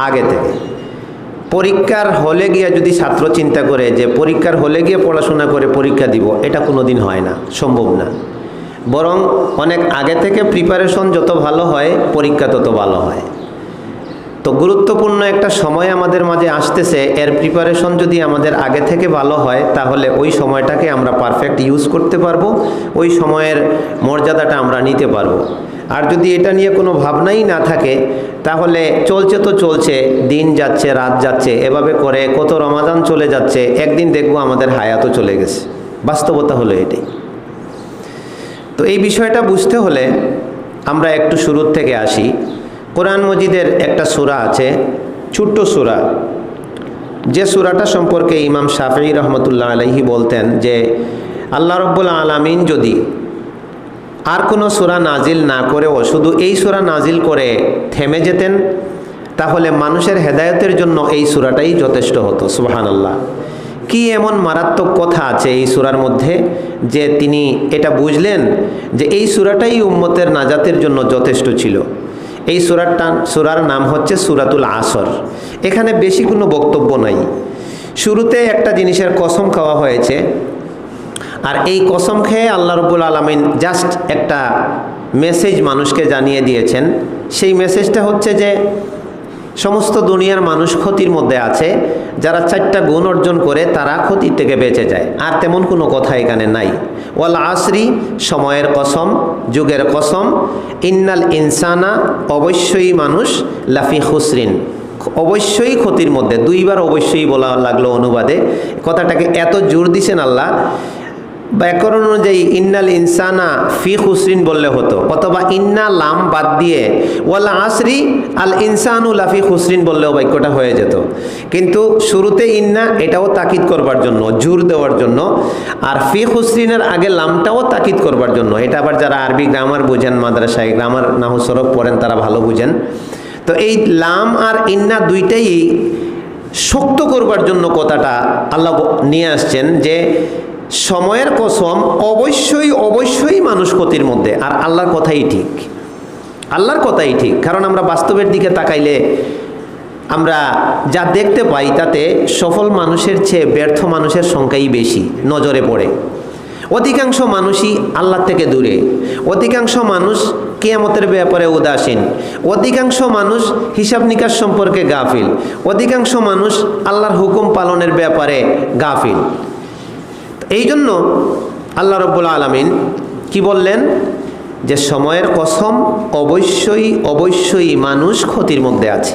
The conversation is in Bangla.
আগে থেকে। পরীক্ষার হলে গিয়ে যদি ছাত্র চিন্তা করে যে পরীক্ষার হলে গিয়ে পড়াশোনা করে পরীক্ষা দিব, এটা কোনো দিন হয় না, সম্ভব না। বরং অনেক আগে থেকে প্রিপারেশন যত ভালো হয় পরীক্ষা তত ভালো হয়। তো গুরুত্বপূর্ণ একটা সময় আমাদের মাঝে আসতেছে, এর প্রিপারেশন যদি আমাদের আগে থেকে ভালো হয় তাহলে ওই সময়টাকে আমরা পারফেক্ট ইউজ করতে পারবো, ওই সময়ের মর্যাদাটা আমরা নিতে পারবো। আর যদি এটা নিয়ে কোনো ভাবনাই না থাকে তাহলে চলছে তো চলছে, দিন যাচ্ছে রাত যাচ্ছে, এভাবে করে কত রমাদান চলে যাচ্ছে, একদিন দেখবো আমাদের হায়াতও চলে গেছে। বাস্তবতা হলো এটাই। তো এই বিষয়টা বুঝতে হলে আমরা একটু শুরুর থেকে আসি। কোরআন মজিদের একটা সূরা আছে, ছোট্ট সূরা, যে সূরাটা সম্পর্কে ইমাম শাফিঈ রহমতুল্লাহ আলাইহি বলতেন যে আল্লাহ রাব্বুল আলামিন যদি আর কোনো সূরা নাজিল না করেও শুধু এই সূরা নাজিল করে থেমে যেতেন তাহলে মানুষের হেদায়েতের জন্য এই সূরাটাই যথেষ্ট হতো। সুবহানাল্লাহ, কি এমন মারাত্মক কথা আছে এই সূরার মধ্যে যে তিনি এটা বুঝলেন যে এই সূরাটাই উম্মতের নাজাতের জন্য যথেষ্ট ছিল। এই সূরার নাম হচ্ছে সূরাতুল আসর। এখানে বেশি কোনো বক্তব্য নাই। শুরুতে একটা জিনিসের কসম খাওয়া হয়েছে, আর এই কসম খেয়ে আল্লাহ রাব্বুল আলামিন জাস্ট একটা মেসেজ মানুষকে জানিয়ে দিয়েছেন। সেই মেসেজটা হচ্ছে যে সমস্ত দুনিয়ার মানুষ ক্ষতির মধ্যে আছে, যারা 4টা গুণ অর্জন করে তারা ক্ষতির থেকে বেঁচে যায়। আর তেমন কোনো কথা এখানে নাই। ওয়াল আসরি, সময়ের কসম, যুগের কসম, ইন্নাল ইনসানা, অবশ্যই মানুষ, লাফি খুসরিন, অবশ্যই ক্ষতির মধ্যে। 2বার অবশ্যই বলা লাগলো অনুবাদে। কথাটাকে এত জোর দিছেন আল্লাহ, ব্যাকরণ অনুযায়ী ইন্নাল ইনসানা ফি খুসরিন বললে হতো, অথবা ইন্না লাম বাদ দিয়ে ওয়াল আসরি আল ইনসানু লাফি খুসরিন বললেও বাক্যটা হয়ে যেত। কিন্তু শুরুতে ইন্না, এটাও তাকিদ করবার জন্য, জোর দেওয়ার জন্য, আর ফি খুসরিনের আগে লামটাও তাকিদ করবার জন্য। এটা আবার যারা আরবি গ্রামার বুঝেন, মাদ্রাসায় গ্রামার নাহু সরফ পড়েন, তারা ভালো বুঝেন। তো এই লাম আর ইন্না দুইটাই শক্ত করবার জন্য কথাটা আল্লাহ নিয়ে আসছেন যে সময়ের কসম, অবশ্যই অবশ্যই মানুষ ক্ষতির মধ্যে। আর আল্লাহর কথাই ঠিক, আল্লাহর কথাই ঠিক। কারণ আমরা বাস্তবের দিকে তাকাইলে আমরা যা দেখতে পাই তাতে সফল মানুষের চেয়ে ব্যর্থ মানুষের সংখ্যাই বেশি নজরে পড়ে। অধিকাংশ মানুষই আল্লাহ থেকে দূরে, অধিকাংশ মানুষ কিয়ামতের ব্যাপারে উদাসীন, অধিকাংশ মানুষ হিসাব নিকাশ সম্পর্কে গাফিল, অধিকাংশ মানুষ আল্লাহর হুকুম পালনের ব্যাপারে গাফিল। এই জন্য আল্লাহ রাব্বুল আলামিন কি বললেন যে সময়ের কসম, অবশ্যই অবশ্যই মানুষ ক্ষতির মধ্যে আছে।